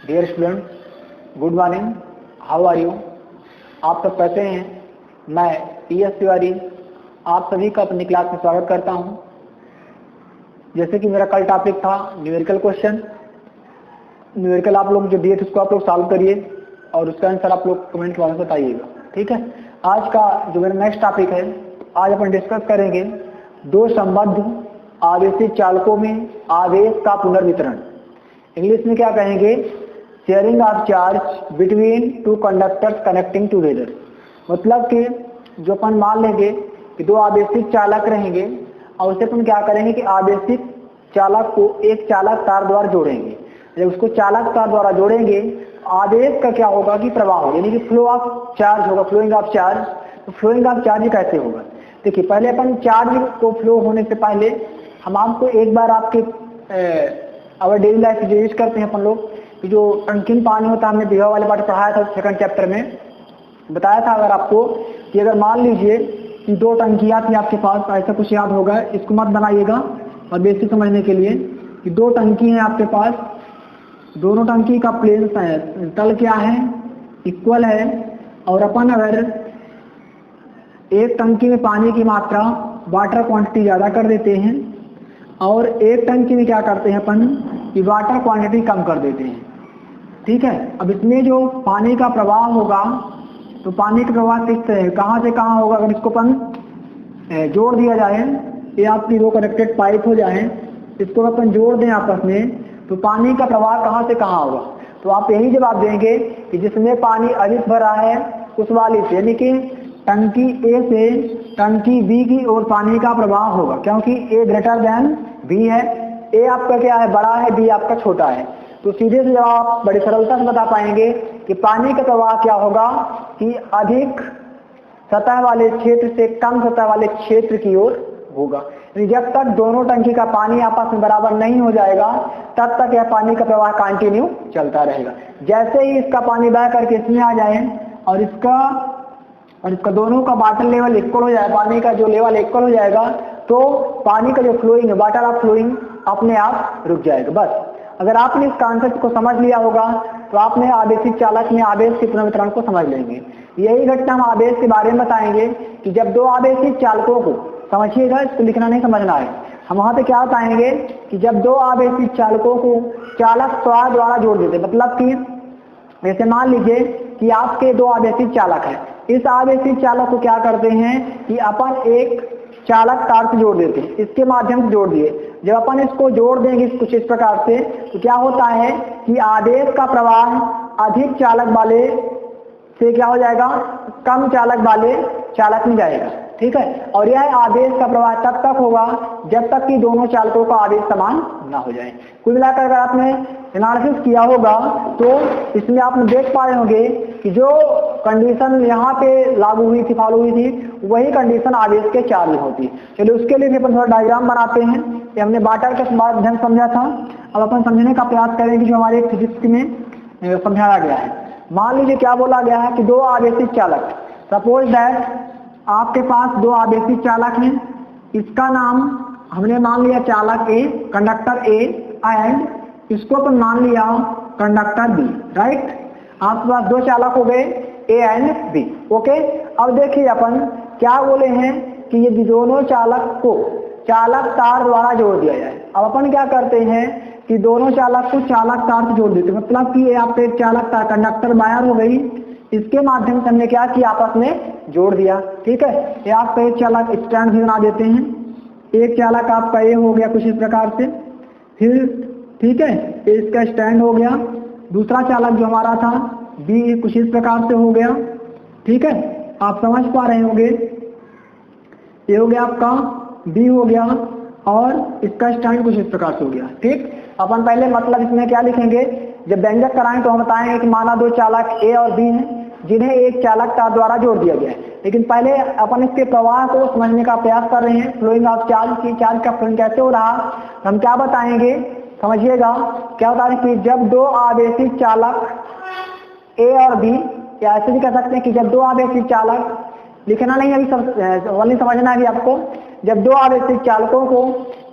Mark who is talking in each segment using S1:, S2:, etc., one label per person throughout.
S1: Dear students, good morning, how are you. आप सब कैसे हैं? मैं PS तिवारी आप सभी का अपनी क्लास में स्वागत करता हूं। जैसे कि मेरा कल टॉपिक था न्यूमेरिकल क्वेश्चन। न्यूमेरिकल आप लोग जो दिए थे उसको आप लोग सॉल्व करिए और उसका आंसर आप लोग कमेंट के बाद में बताइएगा, ठीक है। आज का जो मेरा नेक्स्ट टॉपिक है, आज अपन डिस्कस करेंगे दो संबद्ध आवेशित चालकों में आवेश का पुनर्वितरण। इंग्लिश में क्या कहेंगे? Sharing of charge between two conductors connecting together. मतलब कि जो अपन मान लेंगे कि दो आवेशित चालक रहेंगे और उसे अपन क्या करेंगे कि आवेशित चालक को एक चालक तार द्वारा जोड़ेंगे। जब उसको चालक तार द्वारा जोड़ेंगे, आवेश का क्या होगा कि प्रवाह होगा, यानी कि फ्लो ऑफ चार्ज होगा, फ्लोइंग ऑफ चार्ज। तो फ्लोइंग ऑफ चार्ज कैसे होगा? देखिए, पहले अपन चार्ज को फ्लो होने से पहले हम आपको एक बार आपके अवर डेली लाइफ जो यूज करते हैं अपन लोग, जो टंकी में पानी होता है, हमने बिहार वाले पार्ट पढ़ाया था, सेकंड चैप्टर में बताया था अगर आपको कि अगर मान लीजिए कि दो टंकियां थी आपके पास, ऐसा कुछ याद होगा, इसको मत बनाइएगा और बेसिक समझने के लिए कि दो टंकी हैं आपके पास, दोनों टंकी का प्लेन तल क्या है, इक्वल है। और अपन अगर एक टंकी में पानी की मात्रा वाटर क्वांटिटी ज़्यादा कर देते हैं और एक टंकी में क्या करते हैं अपन कि वाटर क्वांटिटी कम कर देते हैं, ठीक है। अब इसमें जो पानी का प्रवाह होगा, तो पानी का प्रवाह किस तरह कहाँ से कहाँ होगा? अगर इसको अपन जोड़ दिया जाए, ये आपकी दो कनेक्टेड पाइप हो जाए, इसको अपन जोड़ दें आपस में, तो पानी का प्रवाह कहाँ से कहाँ होगा? तो आप यही जवाब देंगे कि जिसमें पानी अधिक भरा है उस वाली से, यानी कि टंकी ए से टंकी बी की ओर पानी का प्रवाह होगा, क्योंकि ए ग्रेटर देन बी है। ए आपका क्या है? बड़ा है, बी आपका छोटा है। तो सीधे से जवाब आप बड़ी सरलता से बता पाएंगे कि पानी का प्रवाह क्या होगा कि अधिक सतह वाले क्षेत्र से कम सतह वाले क्षेत्र की ओर होगा। जब तक दोनों टंकी का पानी आपस में बराबर नहीं हो जाएगा, तब तक यह पानी का प्रवाह कंटिन्यू चलता रहेगा। जैसे ही इसका पानी बह करके इसमें आ जाए और इसका दोनों का वाटर लेवल इक्वल हो जाए, पानी का जो लेवल इक्वल हो जाएगा, तो पानी का जो फ्लोइंग है, वाटर ऑफ फ्लोइंग अपने आप रुक जाएगा। बस अगर आपने इस कॉन्सेप्ट को समझ लिया होगा तो आपने आवेशित चालक में आवेश के पुनर्वितरण को समझ लेंगे। यही घटना हम आवेश के बारे में बताएंगे कि जब दो आवेशित चालकों को, समझिएगा, इसको लिखना नहीं समझना है, हम वहां पे क्या बताएंगे कि जब दो आवेशित चालकों को चालक तार द्वारा जोड़ देते, मतलब कि जैसे मान लीजिए कि आपके दो आवेशित चालक हैं, इस आवेशित चालक को क्या करते हैं कि अपन एक चालक तार से जोड़ देते हैं, इसके माध्यम से जोड़ दिए। जब अपन इसको जोड़ देंगे कुछ इस प्रकार से, तो क्या होता है कि आवेश का प्रवाह अधिक चालक वाले से क्या हो जाएगा, कम चालक वाले चालक में जाएगा, ठीक है। और यह आवेश का प्रवाह तब तक होगा जब तक कि दोनों चालकों का आवेश समान ना हो जाए। कुल मिलाकर अगर आपने एनालिसिस किया होगा तो इसमें आप देख पा रहे होंगे कि जो कंडीशन यहाँ पे लागू हुई थी, फॉलो हुई थी, वही कंडीशन आवेश के चार्ज में होती। चलिए उसके लिए भी अपन थोड़ा डायग्राम बनाते हैं। ये हमने वाटर के माध्यम से समझा था, अब अपन समझने का प्रयास करेंगे जो हमारे फिजिक्स में समझाया गया है। मान लीजिए क्या बोला गया है कि दो आवेशित चालक, सपोज दैट आपके पास दो आवेशित चालक हैं, इसका नाम हमने मान लिया चालक ए, कंडक्टर ए, एंड इसको अपन मान लिया कंडक्टर बी, राइट। आपके पास दो चालक हो गए ए एंड बी, ओके। अब देखिए अपन क्या बोले हैं कि ये दोनों चालक को चालक तार द्वारा जोड़ दिया जाए। अब अपन क्या करते हैं कि दोनों चालक को चालक तार से जोड़ देते, मतलब कि ये आपके एक चालक तार कंडक्टर वायर हो गई, इसके माध्यम से हमने क्या किया, आपस में जोड़ दिया, ठीक है। ये आपका एक चालक स्टैंड भी बना देते हैं, एक चालक आपका ये हो गया कुछ इस प्रकार से, फिर ठीक है, इसका स्टैंड हो गया। दूसरा चालक जो हमारा था बी कुछ इस प्रकार से हो गया, ठीक है। आप समझ पा रहे होंगे, ये हो गया आपका बी हो गया और इसका स्टैंड कुछ इस प्रकार से हो गया, ठीक। अपन पहले मतलब इसमें क्या लिखेंगे, जब व्यंजक कराएं तो हम बताएंगे कि माना दो चालक ए और बी हैं जिन्हें एक चालक तार द्वारा जोड़ दिया गया है। लेकिन पहले अपन इसके प्रवाह को समझने का प्रयास कर रहे हैं, फ्लोइंग ऑफ चार्ज की, चार्ज का फ्लोइंग कैसे हो रहा, हम क्या बताएंगे, समझिएगा। क्या बता रहे हैं कि जब दो आवेशित चालक ए और बी, या ऐसे भी कह सकते हैं कि जब दो आवेशित चालक, लिखना नहीं अभी, सब समझना है आपको, जब दो आवेशित चालकों को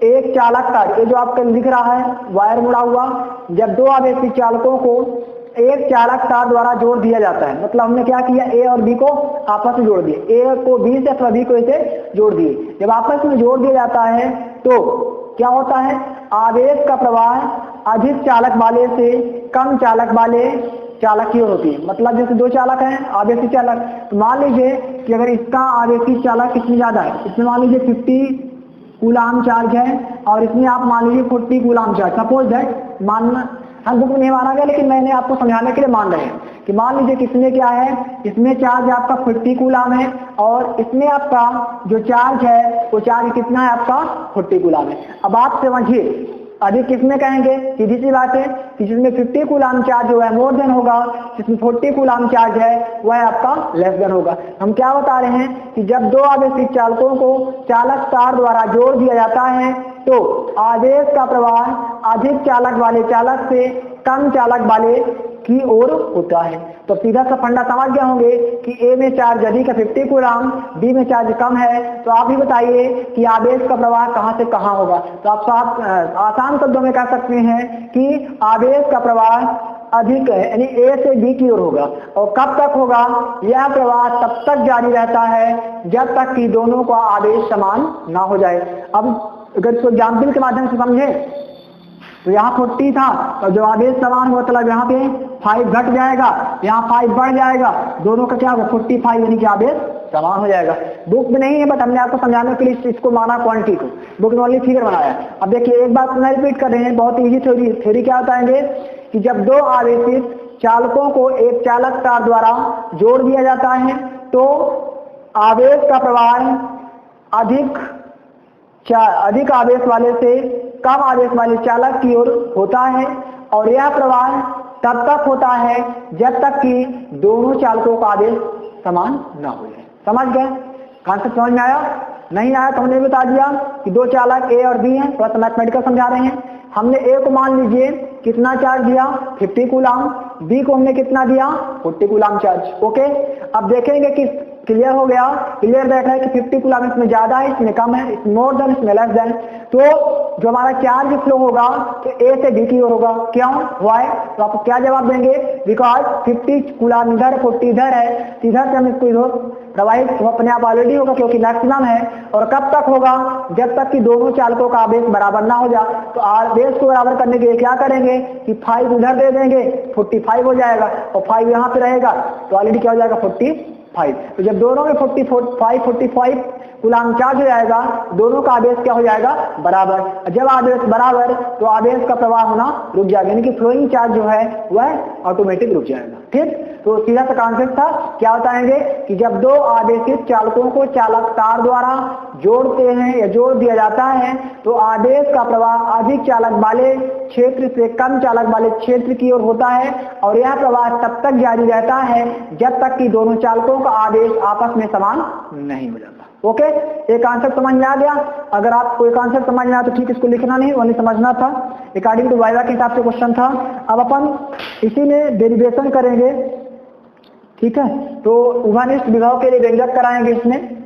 S1: एक चालक तार, ये जो आपका लिख रहा है वायर मुड़ा हुआ, जब दो आवेशी चालकों को एक चालक तार द्वारा जोड़ दिया जाता है, मतलब हमने क्या किया, ए और बी को आपस में जोड़ दिए, ए को बी से अथवा बी को ए से जोड़ दिए। जब आपस में जोड़ दिया जाता है तो क्या होता है, आवेश का प्रवाह अधिक चालक वाले से कम चालक वाले चालक की ओर होती है। मतलब जैसे दो चालक हैं आवेशी चालक, तो मान लीजिए कि अगर इसका आवेशी चालक कितनी ज्यादा है, इसमें मान लीजिए 50 कूलाम चार्ज है और इसमें आप मान लीजिए 40 कूलाम चार्ज, सपोज दैट, मानना हम बुक में नहीं माना गया लेकिन मैंने आपको समझाने के लिए मान रहे हैं कि मान लीजिए किसमें क्या है, इसमें चार्ज आपका 40 कूलाम है और इसमें आपका जो चार्ज है वो चार्ज कितना है आपका 40 कूलाम है। अब आप समझिए अधिक किसमें कहेंगे, सीधी सी बात है कि जिसमें 50 कूलाम चार्ज जो है मोर देन होगा, जिसमें 40 कूलाम चार्ज है वह आपका लेस देन होगा। हम क्या बता रहे हैं कि जब दो आवेशी चालकों को चालक तार द्वारा जोड़ दिया जाता है तो आवेश का प्रवाह अधिक चालक वाले चालक से कम चालक वाले की ओर होता है। तो सीधा सा फंडा समझ गए होंगे कि ए में चार्ज अधिक है 50 कूलाम, बी में चार्ज कम है, तो आप ही बताइए कि आवेश का प्रवाह कहां से कहां होगा। तो आप आसान शब्दों में कह सकते हैं कि आवेश का प्रवाह अधिक है यानी ए से बी की ओर होगा। और कब तक होगा, यह प्रवाह तब तक जारी रहता है जब तक कि दोनों का आवेश समान ना हो जाए। अब अगर इसको एग्जाम्पल के माध्यम से समझे तो यहाँ 40 था और जो आवेश समान हुआ मतलब यहाँ पे 5 घट जाएगा, यहाँ 5 बढ़ जाएगा, दोनों का क्या होगा 45 यानी कि आवेश समान हो जाएगा। बुक में नहीं है बट हमने आपको समझाने के लिए इसको माना क्वांटिटी को, बुक में ओनली फिगर बनाया। अब देखिए एक बात मैं रिपीट कर रहे हैं, बहुत इजी थ्योरी क्या बताएंगे कि जब दो आवेशित चालकों को एक चालक तार द्वारा जोड़ दिया जाता है तो आवेश का प्रवाह अधिक आवेश वाले से कम आवेश वाले चालक की ओर होता है और यह प्रवाह तब तक होता है जब तक कि दोनों चालकों का आवेश समान ना हो जाए। समझ गए, कॉन्सेप्ट समझ में आया? नहीं आया तो हमने बता दिया कि दो चालक ए और बी हैं, थोड़ा सा मैथमेटिकल समझा रहे हैं। हमने ए को मान लीजिए कितना चार्ज दिया 50 कूलाम, बी को हमने कितना दिया 40 कूलाम चार्ज। ओके, अब देखेंगे कि क्लियर हो गया, क्लियर बैठ है कि 50 कूलाम इसमें ज्यादा है इसमें कम है, इसमें मोर देन इसमें लेस देन। तो जो हमारा चार्ज फ्लो होगा तो ए से बी की ओर होगा। क्यों, वाई? तो आप क्या जवाब देंगे, बिकॉज 50 कूलाम इधर 40 इधर है, इधर से हम इसको इधर प्रवाहित वो अपने आप ऑलरेडी होगा क्योंकि मैक्सिमम है। और कब तक होगा, जब तक कि दोनों चालकों का आवेश बराबर ना हो जाए। तो आवेश को बराबर करने के लिए क्या करेंगे कि 5 उधर दे देंगे, 45 हो जाएगा और 5 यहाँ पे रहेगा तो ऑलरेडी क्या हो जाएगा 45। तो जब दोनों में 45 कूलाम चार्ज हो जाएगा, दोनों का आवेश क्या हो जाएगा बराबर। जब आवेश बराबर तो आवेश का प्रवाह होना रुक जाएगा, यानी कि फ्लोइंग चार्ज जो है वह ऑटोमेटिक रुक जाएगा। ठीक, तो सीधा सा कॉन्सेप्ट था। क्या बताएंगे कि जब दो आवेशित चालकों को चालक तार द्वारा जोड़ते हैं या जोड़ दिया जाता है तो आवेश का प्रवाह अधिक चालक वाले क्षेत्र से कम चालक वाले क्षेत्र की ओर होता है और यह प्रवाह तब तक जारी रहता है जब तक कि दोनों चालकों का आवेश आपस में समान नहीं हो जाता। ओके, एक कॉन्सेप्ट समझ में आ गया। अगर आप कोई कॉन्सेप्ट समझ में आया तो ठीक, इसको लिखना नहीं ओनली समझना था, अकॉर्डिंग टू वाइवा के हिसाब से क्वेश्चन था। अब अपन इसी में डेरिवेशन करेंगे। ठीक है, तो उभयनिष्ठ विभव के लिए व्यंजक कराएंगे। इसमें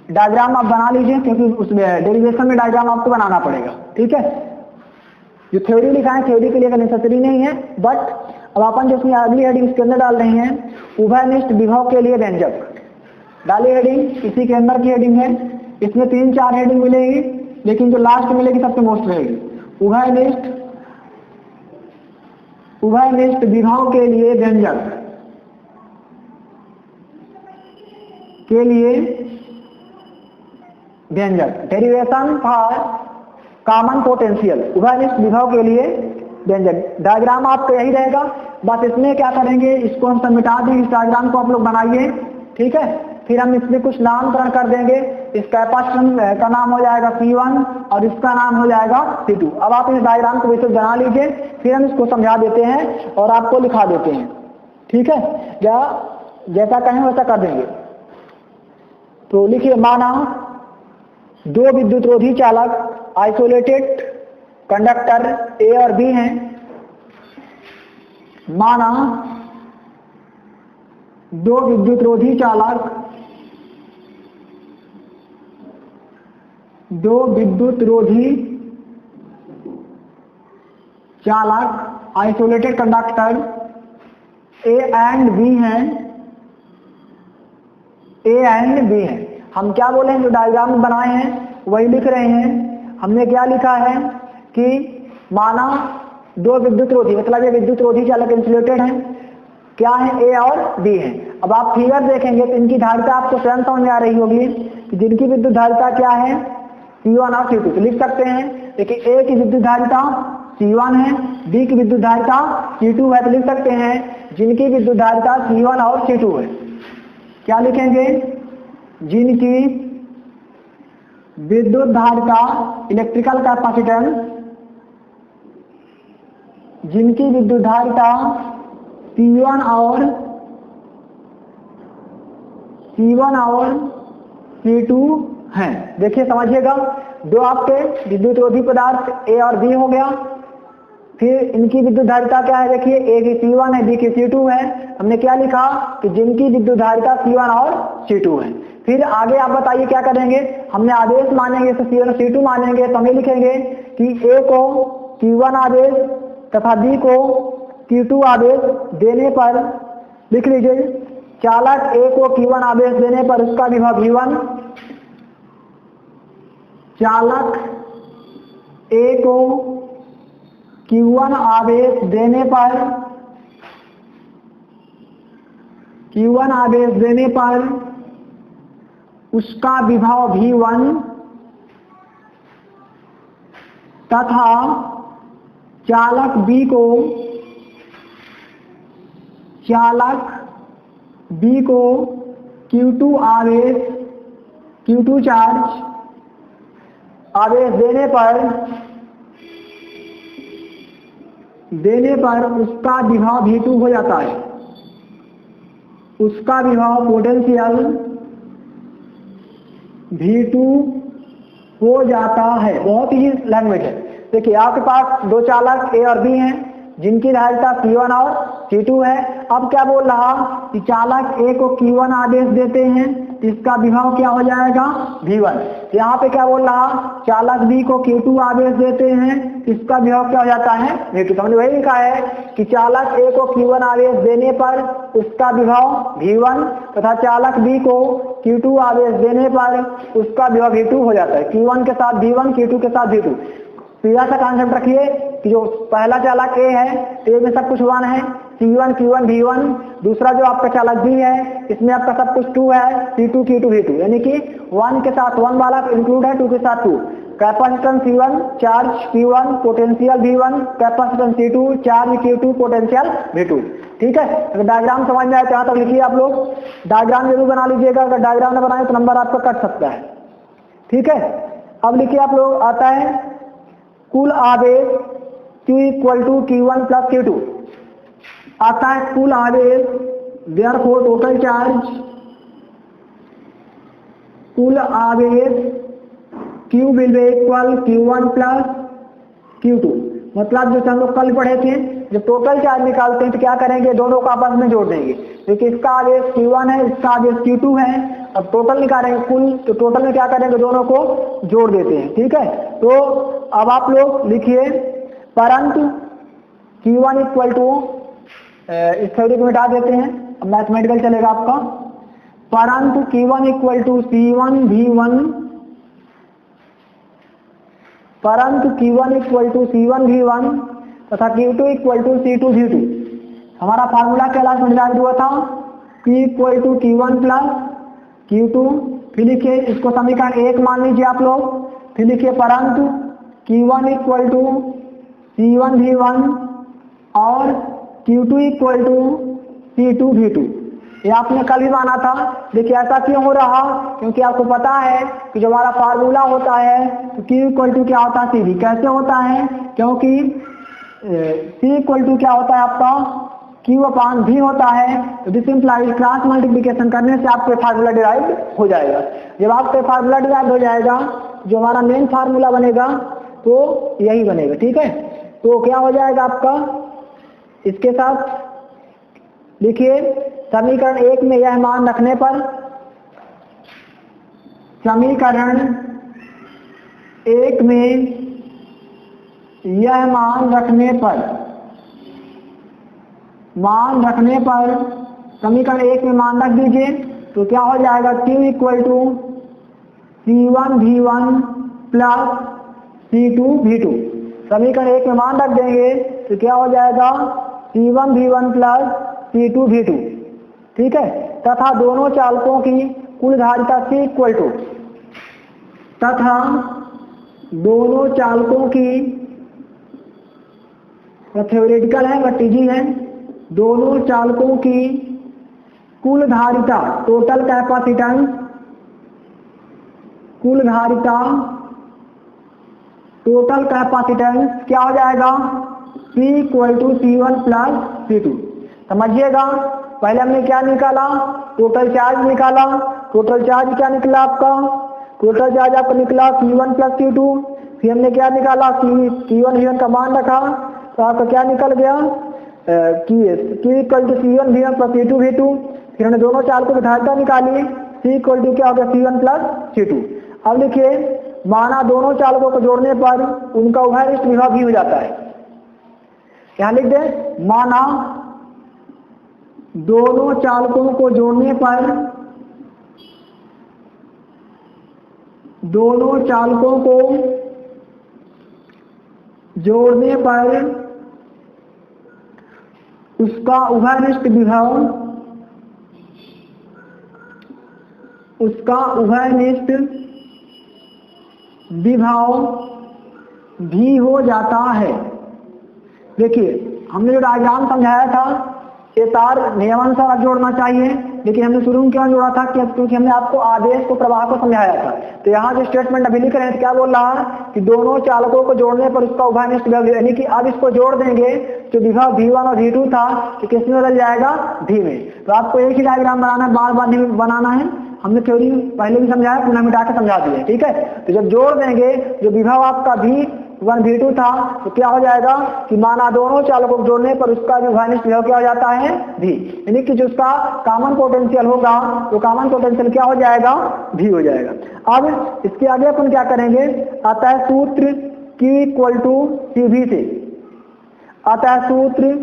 S1: डायग्राम आप बना लीजिए क्योंकि उसमें डेरिवेशन में डायग्राम आपको बनाना पड़ेगा। ठीक है, जो थ्योरी लिखा है थ्योरी के लिए नेसेसरी नहीं है, बट अब अपन जो इसमें अगली हेडिंग इसके अंदर डाल रहे हैं उभयनिष्ठ विभव के लिए व्यंजक डाली हेडिंग, इसी के अंदर की हेडिंग है। इसमें 3-4 हेडिंग मिलेगी लेकिन जो लास्ट मिलेगी सबसे मोस्ट रहेगी। उभयनिष्ठ विभव के लिए व्यंजक के लिए व्यंजक, डेरिवेशन फॉर कॉमन पोटेंशियल। उभयनिष्ठ विभव के लिए व्यंजक डायग्राम आपको यही रहेगा, बस इसमें क्या करेंगे, इसको हम सब मिटा देंगे, इस डायग्राम को आप लोग बनाइए। ठीक है, फिर हम इसमें कुछ नामकरण कर देंगे। इस कैपेसिटेंस का नाम हो जाएगा C1 और इसका नाम हो जाएगा C2। अब आप इस डायग्राम को वैसे बना लीजिए, फिर हम इसको समझा देते हैं और आपको लिखा देते हैं। ठीक है, जैसा कहें वैसा कर देंगे। तो लिखिए, माना दो विद्युत रोधी चालक आइसोलेटेड कंडक्टर ए और बी हैं। माना दो विद्युत रोधी चालक दो विद्युत रोधी चालक isolated conductor A and B हैं, ए एंड बी हैं। हम क्या बोले हैं, जो डायग्राम बनाए हैं वही लिख रहे हैं। हमने क्या लिखा है कि माना दो विद्युत रोधी, मतलब ये विद्युत रोधी चालक इंसुलेटेड हैं, क्या है, ए और बी है। अब आप फिगर देखेंगे तो इनकी धारिता आपको स्वयं समझ में आ रही होगी कि जिनकी विद्युत धारिता क्या है, C1 और C2। तो लिख सकते हैं, देखिए ए की विद्युत धारिता C1 है, बी की विद्युत धारिता C2 है। तो लिख सकते हैं जिनकी विद्युत धारिता C1 और C2 है। क्या लिखेंगे, जिनकी विद्युत धारिता इलेक्ट्रिकल कैपेसिटेंस, जिनकी विद्युत धारिता C1 और C2 हैं। देखिए समझिएगा, दो आपके विद्युत रोधी पदार्थ ए और बी हो गया, फिर इनकी विद्युत धारिता क्या है, देखिए ए की C1 है, बी की C2 है। हमने क्या लिखा कि जिनकी विद्युत धारिता C1 और C2 है। फिर आगे आप बताइए क्या करेंगे, हमने आवेश मानेंगे तो C1 और C2 मानेंगे, तो हमें लिखेंगे कि ए को Q1 आवेश तथा बी को Q2 आवेश देने पर, लिख लीजिए, चालक ए को Q1 आवेश देने पर उसका विभव V1, चालक ए को Q1 आवेश देने पर, Q1 आवेश देने पर उसका विभव V1 तथा चालक बी को Q2 आवेश, Q2 चार्ज आवेश देने पर उसका विभव V2 हो जाता है, उसका विभव पोटेंशियल V2 हो जाता है। बहुत ही लैंग्वेज है। देखिए आपके पास दो चालक ए और बी हैं, जिनकी धारिता C1 और C2 है। अब क्या बोल रहा कि चालक ए को Q1 आवेश देते हैं, इसका विभव क्या हो जाएगा, V1। यहाँ पे क्या बोल रहा, चालक बी को Q2 आवेश देते हैं, इसका विभव क्या हो जाता है, V2। तो हमने वही लिखा है कि चालक ए को Q1 आवेश देने पर उसका विभव V1 तथा चालक बी को Q2 आवेश देने पर उसका विभव V2 हो जाता है। Q1 के साथ V1, Q2 के साथ V2। सीधा सा कॉन्सेप्ट रखिए कि जो पहला चालक ए है, ए में सब कुछ 1 है, C1 Q1 V1। दूसरा जो आपका चालक बी है, इसमें आपका सब कुछ 2 है, C2 Q2 V2। यानी कि 1 के साथ 1 वाला इंक्लूड है, 2 के साथ 2। Capacitance C1 charge Q1 potential V1, capacitance C2 charge Q2 potential V2। ठीक है, अगर डायग्राम समझ में आए तो यहाँ तक लिखिए। आप लोग डायग्राम जरूर बना लीजिएगा, अगर डायग्राम न बनाए तो नंबर आपका कट सकता है। ठीक है, अब लिखिए आप लोग, आता है कुल आवेश Q equal to Q1 plus Q2। आता है कुल आवेश, देयरफॉर टोटल चार्ज, कुल आवेश Q will be equal Q1 plus Q2। मतलब जो हम लोग कल पढ़े थे, जब टोटल चार्ज निकालते हैं तो क्या करेंगे, दोनों को आपस में जोड़ देंगे। क्योंकि इसका आवेश Q1 है, इसका आवेश Q2 है। अब टोटल निकालेंगे कुल, तो टोटल में क्या करेंगे, दोनों को जोड़ देते हैं। ठीक है, तो अब आप लोग लिखिए, परंतु Q1 इक्वल टू, इस थ्योरी को मिटा देते हैं, अब मैथमेटिकल चलेगा आपका। परंतु Q1 equal to C1 V1, परंतु Q1 equal to C1 V1 तथा Q2 equal to C2 V2। हमारा फार्मूला क्या लास्ट में निर्धारित हुआ था, Q equal to Q1 plus Q2। फिर लिखिए, इसको समीकरण 1 मान लीजिए आप लोग। फिर लिखिए, परंतु Q1 equal to C1 V1 और Q2 equal to C2 V2। ये आपने कल भी माना था। देखिए ऐसा क्यों हो रहा, क्योंकि आपको पता है कि जो हमारा फार्मूला होता है तो Q इक्वल टू क्या होता है, C V। कैसे होता है, क्योंकि C इक्वल टू क्या होता है आपका, Q अपान V होता है। तो दिस इंप्लाइज क्रॉस मल्टीप्लिकेशन करने से आपको फार्मूला डिराइव हो जाएगा। जब आपको फार्मूला डिराइव हो जाएगा, जो हमारा मेन फार्मूला बनेगा तो यही बनेगा। ठीक है, तो क्या हो जाएगा आपका, इसके साथ लिखिए, समीकरण 1 में यह मान रखने पर, समीकरण एक में यह मान रखने पर समीकरण एक में मान रख दीजिए तो क्या हो जाएगा, Q equal to C1V1 plus C2V2। समीकरण एक में मान रख देंगे तो क्या हो जाएगा, C1V1 प्लस C2V2। ठीक है, तथा दोनों चालकों की कुल धारिता C इक्वल टू, तथा दोनों चालकों की, थ्योरेटिकल है बट इजी है, दोनों चालकों की कुल धारिता टोटल कैपेसिटेंस, कुल धारिता टोटल कैपेसिटेंस क्या हो जाएगा, C equal to C1 plus C2। समझिएगा, पहले हमने क्या निकाला, टोटल चार्ज निकाला। टोटल चार्ज क्या निकला आपका, टोटल चार्ज आपका निकला Q1 प्लस Q2। फिर हमने क्या निकाला, Q1V1 का मान रखा तो आपका क्या निकल गया, Q equal to C1V1 plus C2V2। फिर हमने दोनों चालकों की धारिता निकाली, C इक्वल टू क्या हो गया, C1 प्लस C2। अब लिखिए, माना दोनों चालकों को जोड़ने पर उनका उभयनिष्ठ विभव भी हो जाता है। क्या लिख दे, माना दोनों चालकों को जोड़ने पर, दोनों चालकों को जोड़ने पर उसका उभयनिष्ठ विभव, उसका उभयनिष्ठ विभव भी हो जाता है। देखिए, हमने जो डायग्राम समझाया था, ये तार नियमानुसार जोड़ना चाहिए, लेकिन हमने शुरू में क्यों जोड़ा था, क्योंकि हमने आपको आदेश को, प्रवाह को समझाया था। तो यहाँ जो स्टेटमेंट अभी लिख रहे हैं तो क्या बोल रहा है कि दोनों चालकों को जोड़ने पर उसका उभयनिष्ठ विभव, यानी कि अब इसको जोड़ देंगे तो विभव V1 और V2 था तो किस में बदल जाएगा, V में। तो आपको एक ही डायग्राम बनाना है, बार बार नहीं बनाना है। हमने थ्योरी पहले भी समझाया, पुनः मिटा के समझा दिया। ठीक है, तो जब जोड़ देंगे जो विभव आपका V1 V2 था तो क्या हो जाएगा कि माना दोनों चालकों को जोड़ने पर उसका जो उभयनिष्ठ विभव क्या हो जाता है, V। यानी कि जो उसका कॉमन पोटेंशियल होगा तो कॉमन पोटेंशियल क्या हो जाएगा, V हो जाएगा। अब इसके आगे अपन क्या करेंगे, अतः सूत्र Q इक्वल टू CV से, अतः सूत्र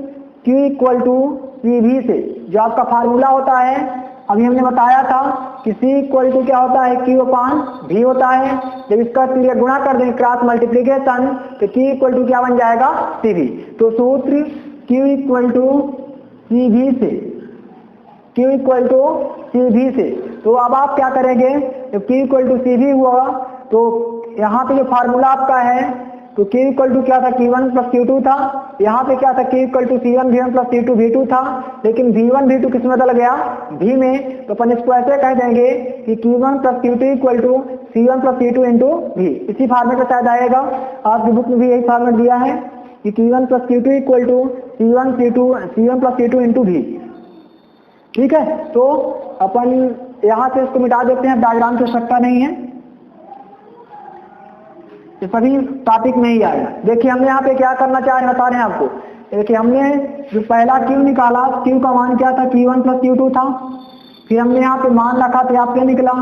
S1: Q इक्वल टू CV से जो आपका फार्मूला होता है, अभी हमने बताया था कि C इक्वल टू क्या होता है, Q अपान V होता है। जब इसका पीरियड गुणा कर देंगे, क्रॉस मल्टीप्लीकेशन, तो Q इक्वल टू क्या बन जाएगा, CV। तो सूत्र Q इक्वल टू CV से, Q इक्वल टू CV से। तो अब आप क्या करेंगे, जब Q इक्वल टू CV हुआ तो यहाँ पे जो फार्मूला आपका है तो Q इक्वल टू क्या था, Q1 प्लस Q2 था। यहाँ पे क्या था, Q equal to C1V1 plus C2V2 था, लेकिन V1 V2 किस में बदल गया, V में। तो अपन इसको ऐसे कह देंगे कि Q1 plus Q2 equal to C1 plus C2 into V। इसी फॉर्मेट में शायद आएगा, आपकी बुक में भी यही फॉर्मेट दिया है कि Q1 plus Q2 equal to C1 plus C2 into V। ठीक है, तो अपन यहाँ से इसको मिटा देते हैं, डायग्राम की आवश्यकता नहीं है, ये सभी टॉपिक में ही आएगा। देखिए, हमने यहाँ पे क्या करना चाह रहे हैं, बता रहे हैं आपको। देखिए, हमने जो पहला Q निकाला, Q का मान क्या था, Q1 प्लस Q2 था। फिर हमने यहाँ पे मान रखा तो यहाँ पे निकला,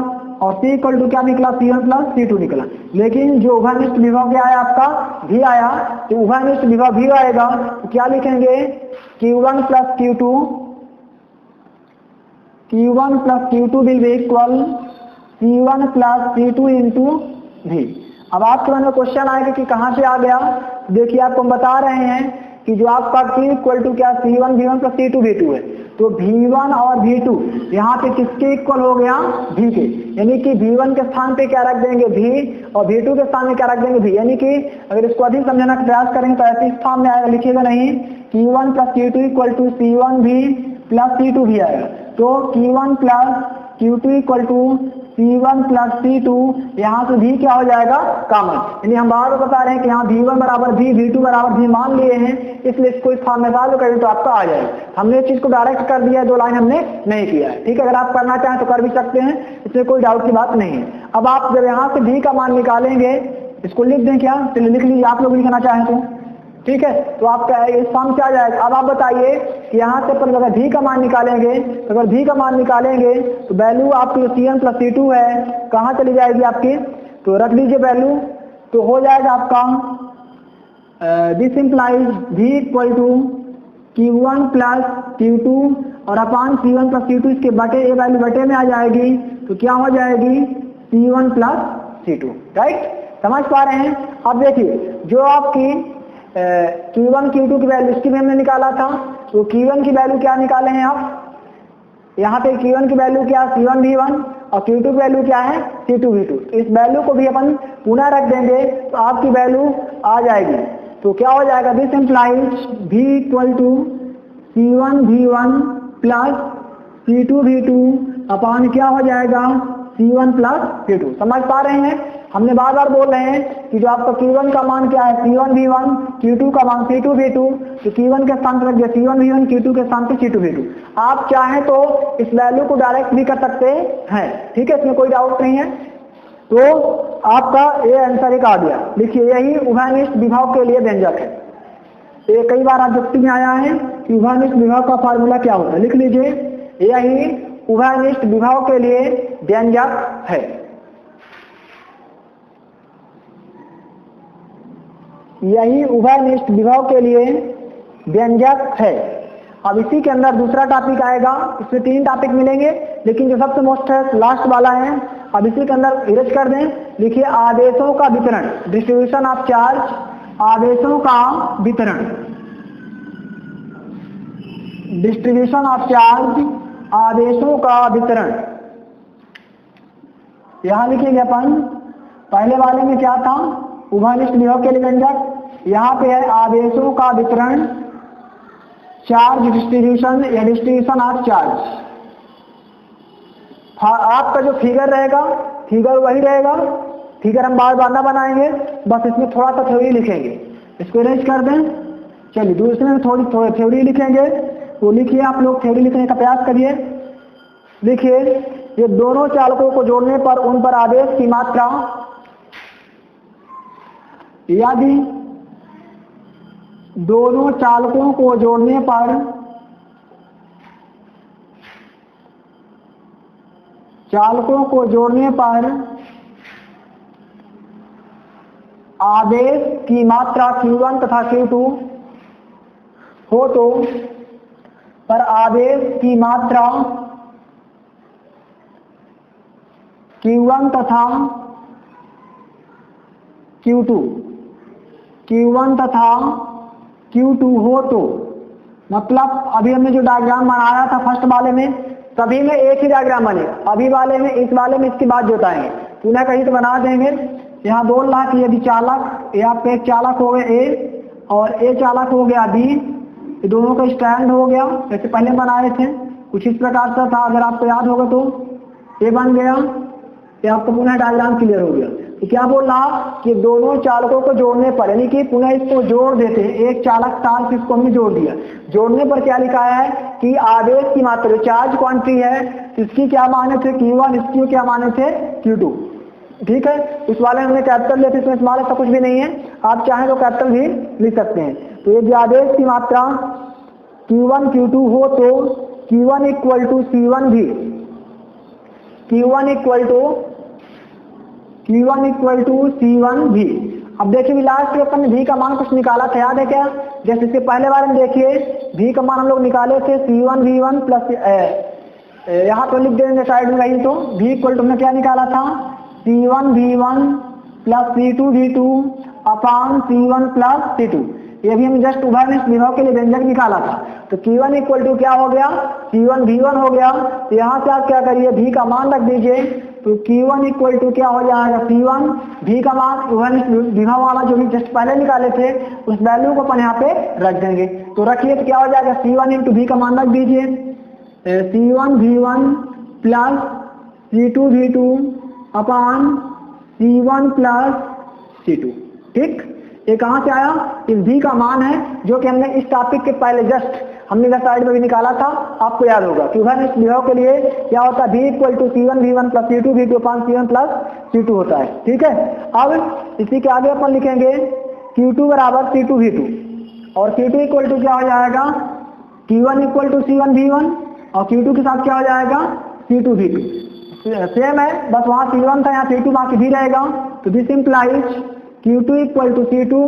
S1: और C इक्वल टू क्या निकला, C1 प्लस C2 निकला। लेकिन जो उभयनिष्ठ विभव क्या आया आपका, V आया। तो उभयनिष्ठ विभव V आएगा तो क्या लिखेंगे, Q1 plus Q2, Q1 plus Q2 will be equal C1 plus C2 into V। अब आपके मन में क्वेश्चन आएगा कि कहाँ से आ गया। देखिए, आपको हम बता रहे हैं कि जो आपका Q इक्वल टू क्या, C1V1 प्लस C2V2 है। तो V1 और V2 यहाँ पे किसके इक्वल हो गया, V के। यानी कि V1 के स्थान पे क्या रख देंगे, V, और V2 के स्थान में क्या रख देंगे, V। यानी कि अगर इसको अधिक समझने का प्रयास करेंगे तो ऐसे स्थान में आएगा, लिखिएगा नहीं, Q1 plus Q2 equal to C1V plus C2V आएगा। तो Q1 plus Q2 equal to C1 plus C2, यहाँ से V क्या हो जाएगा, कॉमन। यानी हम बार बार बता रहे हैं कि यहाँ V1 बराबर V, V2 बराबर V मान लिए हैं, इसलिए इसको इस फॉर्म में सॉल्व करें तो आपका आ जाएगा। हमने इस चीज को डायरेक्ट कर दिया है, दो लाइन हमने नहीं किया है। ठीक है, अगर आप करना चाहें तो कर भी सकते हैं, इसमें कोई डाउट की बात नहीं है। अब आप जब यहाँ से V का मान निकालेंगे, इसको लिख दें क्या, चलिए लिख लीजिए, आप लोग लिखना चाहें तो। ठीक है, तो आपका इस फॉर्म से आ जाएगा। अब आप बताइए कि यहाँ से अपन अगर V का मान निकालेंगे, तो अगर V का मान निकालेंगे तो वैल्यू आपकी C1 प्लस C2 है, कहाँ चली जाएगी आपकी, तो रख लीजिए वैल्यू तो हो जाएगा आपका this implies V equal to Q1 plus Q2 और अपान C1 प्लस Q2 इसके बटे ए वैल्यू बटे में आ जाएगी, तो क्या हो जाएगी C1 प्लस C2, राइट। समझ पा रहे हैं। अब देखिए जो आपकी Q1 Q2 की वैल्यू इसकी भी हमने निकाला था, तो Q1 की वैल्यू क्या निकाले हैं आप, यहाँ पे Q1 की वैल्यू क्या C1 V1 और Q2 की वैल्यू क्या है C2 V2। इस वैल्यू को भी अपन पुनः रख देंगे तो आपकी वैल्यू आ जाएगी। तो क्या हो जाएगा, this implies V equal to C1 V1 plus C2 V2 upon क्या हो जाएगा C1 प्लस C2। समझ पा रहे हैं। हमने बार बार बोल रहे हैं कि जो आपका Q1 का मान क्या है C1 V1, Q2 का मान C2 V2, तो Q1 के स्थान पर रख दिया C1 V1, Q2 के स्थान पर C2 V2। आप चाहें तो इस वैल्यू को डायरेक्ट भी कर सकते हैं, ठीक है, इसमें कोई डाउट नहीं है। तो आपका ये आंसर एक आ गया। देखिए यही उभयनिष्ठ विभव के लिए व्यंजक है। ये कई बार ऑब्जेक्टिव में आया है कि उभयनिष्ठ विभव का फार्मूला क्या होता है, लिख लीजिए, यही उभयनिष्ठ विभव के लिए व्यंजक है। यही उभयनिष्ठ विभव के लिए व्यंजक है। अब इसी के अंदर दूसरा टॉपिक आएगा, इसमें 3 टॉपिक मिलेंगे, लेकिन जो सबसे मोस्ट है लास्ट वाला है। अब इसी के अंदर इरेज कर दें। लिखिए आदेशों का वितरण, डिस्ट्रीब्यूशन ऑफ चार्ज, आदेशों का वितरण, डिस्ट्रीब्यूशन ऑफ चार्ज, आदेशों का वितरण। यहां लिखेंगे अपन, पहले वाले में क्या था, उभयनिष्ठ विभव के लिए व्यंजक, यहाँ पे है आदेशों का वितरण, चार्ज डिस्ट्रीब्यूशन या डिस्ट्रीब्यूशन ऑफ चार्ज। आपका जो फिगर रहेगा, फिगर वही रहेगा, फिगर हम बार बार ना बनाएंगे, बस इसमें थोड़ा सा थ्योरी लिखेंगे। इसको अरेंज कर दें। चलिए दूसरे में थोड़ी थ्योरी लिखेंगे, तो लिखिए आप लोग थ्योरी लिखने का प्रयास करिए। लिखिए ये दोनों चालकों को जोड़ने पर उन पर आदेश की मात्रा, यदि दोनों चालकों को जोड़ने पर आदेश की मात्रा Q1 तथा Q2 हो तो पर आदेश की मात्रा Q1 तथा Q2 हो तो, मतलब अभी हमने जो डायग्राम बनाया था फर्स्ट वाले में, सभी में एक ही डायग्राम बनेगा। अभी वाले में, इस वाले में इसकी बात जोताएंगे, पुनः कहीं तो बना देंगे। यहाँ बोल रहा कि यदि चालक, यहाँ पे एक चालक हो गया A और A चालक हो गया B, ये दोनों का स्टैंड हो गया, जैसे पहले बनाए थे कुछ इस प्रकार से था, अगर आपको याद होगा तो A बन गया, ये आपको पुनः डायग्राम क्लियर हो गया। तो क्या बोल रहा कि दोनों चालकों को जोड़ने पर, यानी कि पुनः इसको जोड़ देते हैं, एक चालक था इसको हमने जोड़ दिया, जोड़ने पर क्या लिखा है कि आवेश की मात्रा, चार्ज क्वांटिटी है, इसकी क्या माने थे Q1, इसकी क्या माने थे Q2, ठीक है। इस वाले हमने कैपिटल लेते, इसमें स्मॉल ऐसा कुछ भी नहीं है, आप चाहें तो कैपिटल भी लिख सकते हैं। तो ये आवेश की मात्रा Q1 Q2 हो तो Q1 इक्वल टू C1 भी, Q1 इक्वल टू C1 भी। अब देखिए लास्ट में अपन V का मान कुछ निकाला था, याद है क्या, जैसे इसके पहले बार में देखिए V का मान हम लोग निकाले थे C1 V1 प्लस, यहाँ तो लिख देंगे साइड में कहीं, तो V इक्वल टू हमने क्या निकाला था C1 V1 plus C2 V2 upon C1 plus C2। ये भी हम जस्ट उभयनिष्ठ विभव के लिए व्यंजक निकाला था। तो Q1 इक्वल टू क्या हो गया, C1 V1 हो गया। तो यहाँ से आप क्या करिए, V का मान रख दीजिए, तो Q1 इक्वल टू क्या हो जाएगा C1, V का मान उभयनिष्ठ विभव वाला जो भी जस्ट पहले निकाले थे उस वैल्यू को अपन यहाँ पे रख देंगे। तो रखिए तो क्या हो जाएगा, C1 इंटू V का मान रख दीजिए, C1 V1 plus C2 V2 upon C1 plus C2, ठीक। ये कहाँ से आया, इस V का मान है जो कि हमने इस टॉपिक के पहले जस्ट हमने इधर साइड में भी निकाला था, आपको याद होगा कि उभयनिष्ठ विभव के लिए क्या होता है, V equal to C1 V1 plus C2 V2 upon C1 plus C2 होता है, ठीक है। अब इसी के आगे अपन लिखेंगे Q2 बराबर C2 V2 और Q2 इक्वल टू क्या हो जाएगा, Q1 equal to C1 V1 और Q2 के साथ क्या हो जाएगा C2 V2, सेम है, बस वहाँ C1 था यहाँ C2 बाकी भी रहेगा। तो this implies Q2 equal to C2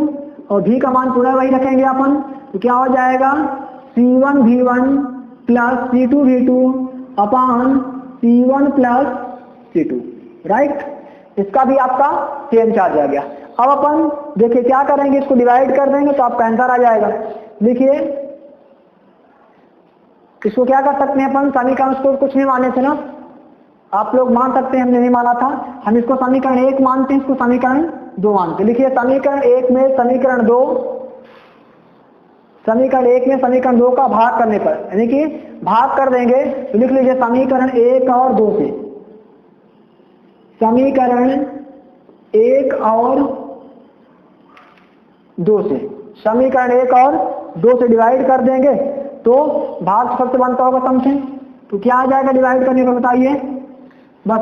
S1: और V का मान पुनः वही रखेंगे अपन, तो क्या हो जाएगा C1 V1 plus C2 V2 upon C1 plus C2, right. इसका भी आपका सेम चार्ज आ गया। अब अपन देखिए क्या करेंगे, इसको डिवाइड कर देंगे तो आपका आंसर आ जाएगा। देखिए इसको क्या कर सकते हैं अपन, समीकरण को कुछ नहीं माने थे ना, आप लोग मान सकते हैं, हमने नहीं माना था। हम इसको समीकरण 1 मानते हैं, इसको समीकरण 2 मानते हैं। लिखिए समीकरण 1 में समीकरण 2, समीकरण 1 में समीकरण 2 का भाग करने पर, यानी कि भाग कर देंगे तो लिख लीजिए समीकरण 1 और 2 से, समीकरण 1 और 2 से, समीकरण 1 और 2 से डिवाइड कर देंगे तो भाग सबसे बनता होगा सम से, तो क्या आ जाएगा डिवाइड करने पर बताइए। बस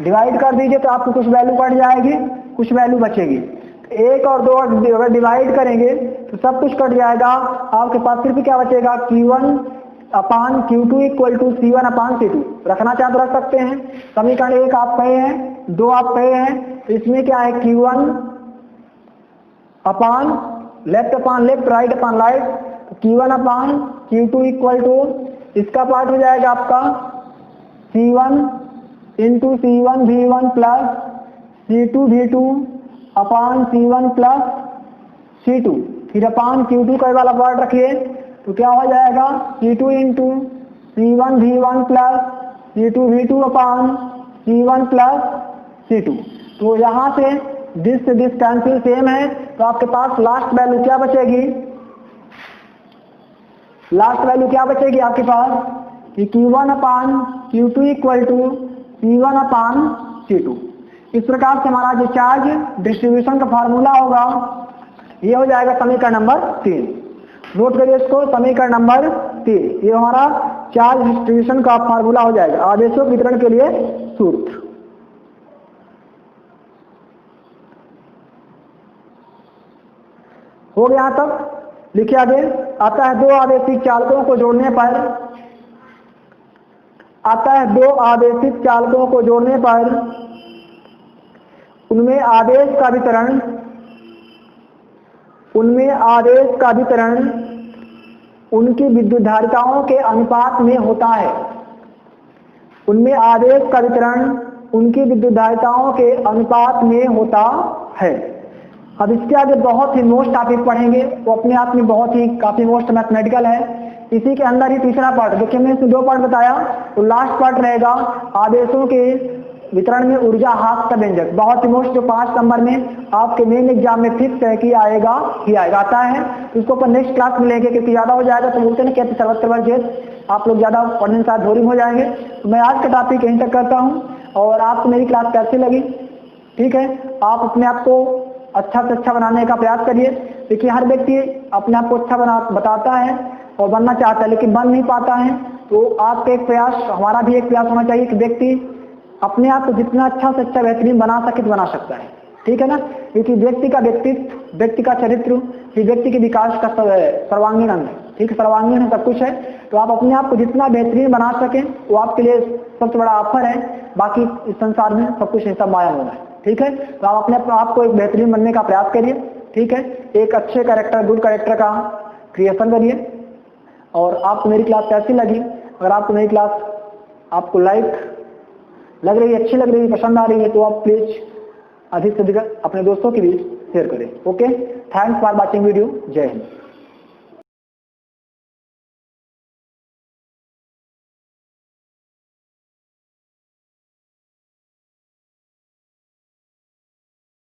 S1: डिवाइड कर दीजिए तो आपको कुछ वैल्यू बढ़ जाएगी, कुछ वैल्यू बचेगी। 1 और 2 अगर डिवाइड करेंगे तो सब कुछ कट जाएगा, आपके पास सिर्फ क्या बचेगा Q1 upon Q2 equal to C1 upon C2। रखना चाहे तो रख सकते हैं। समीकरण 1 आप कहे हैं, 2 आप कहे हैं, तो इसमें क्या है Q1 upon left right upon right, Q1 upon Q2 equal to, इसका पार्ट हो जाएगा आपका C1 into C1 V1 plus C2 V2 upon C1 plus C2, फिर अपान Q2 का वाला पार्ट रखिए तो क्या हो जाएगा C2 into C1 V1 plus C2 V2 upon C1 plus C2। तो यहाँ से दिस कैंसिल सेम है, तो आपके पास लास्ट वैल्यू क्या बचेगी, लास्ट वैल्यू क्या बचेगी आपके पास कि Q1 upon Q2 equal to C1 upon C2। इस प्रकार से हमारा जो चार्ज डिस्ट्रीब्यूशन का फार्मूला होगा ये हो जाएगा समीकरण नंबर 3। नोट करिए इसको, समीकरण नंबर 3 ये हमारा चार्ज डिस्ट्रीब्यूशन का फार्मूला हो जाएगा, आवेशों वितरण के लिए सूत्र। हो गया यहाँ तक। लिखिए आगे, आता है 2 आवेशित चालकों को जोड़ने पर, आता है 2 आवेशित चालकों को जोड़ने पर उनमें आवेश का वितरण, उनमें आवेश का वितरण उनकी विद्युत धारिताओं के अनुपात में होता है, उनमें आवेश का वितरण उनकी विद्युत धारिताओं के अनुपात में होता है। अब इसके आगे बहुत ही मोस्ट टॉपिक पढ़ेंगे, वो अपने आप में बहुत ही काफी मोस्ट मैथमेटिकल है। इसी के अंदर ही तीसरा पार्ट, देखिए मैंने इसमें 2 पार्ट बताया, तो लास्ट पार्ट रहेगा आवेशों के वितरण में ऊर्जा हाथ का व्यंजक, बहुत ही मोस्ट, जो 5 नंबर में आपके मेन एग्जाम में फिक्स है कि आएगा ही आएगा, आता है। तो इसको अपन नेक्स्ट क्लास में लेंगे, क्योंकि ज्यादा हो जाएगा तो बोलते ना कहते सर्वत्र आप लोग ज्यादा पढ़ने के साथ बोरिंग हो जाएंगे। तो मैं आज का टॉपिक यहीं तक करता हूँ, और आपको मेरी क्लास कैसी लगी, ठीक है, आप अपने आप को अच्छा से अच्छा बनाने का प्रयास करिए। देखिए हर व्यक्ति अपने आप को अच्छा बताता है और बनना चाहता है, लेकिन बन नहीं पाता है। तो आपका एक प्रयास, हमारा भी एक प्रयास होना चाहिए कि व्यक्ति अपने आप को जितना अच्छा से अच्छा बेहतरीन बना सके तो बना सकता है, ठीक है ना। क्योंकि व्यक्ति का व्यक्तित्व, व्यक्ति का चरित्र ही व्यक्ति के विकास का सर्वांगीण अंग है, ठीक है, सर्वांगीण है, सब कुछ है। तो आप अपने आप को जितना बेहतरीन बना सकें वो आपके लिए सबसे बड़ा ऑफर है। बाकी इस संसार में सब कुछ ऐसा माया होना है, ठीक है। तो आप अपने आप को एक बेहतरीन बनने का प्रयास करिए, ठीक है। एक अच्छे कैरेक्टर, गुड कैरेक्टर का क्रिएशन करिए। और आपको मेरी क्लास कैसी लगी, अगर आपको मेरी क्लास आपको लाइक लग रही है, अच्छी लग रही है, पसंद आ रही है, तो आप प्लीज अधिक से अधिक अपने दोस्तों के बीच शेयर करें। Okay, thanks for watching video. जय हिंद।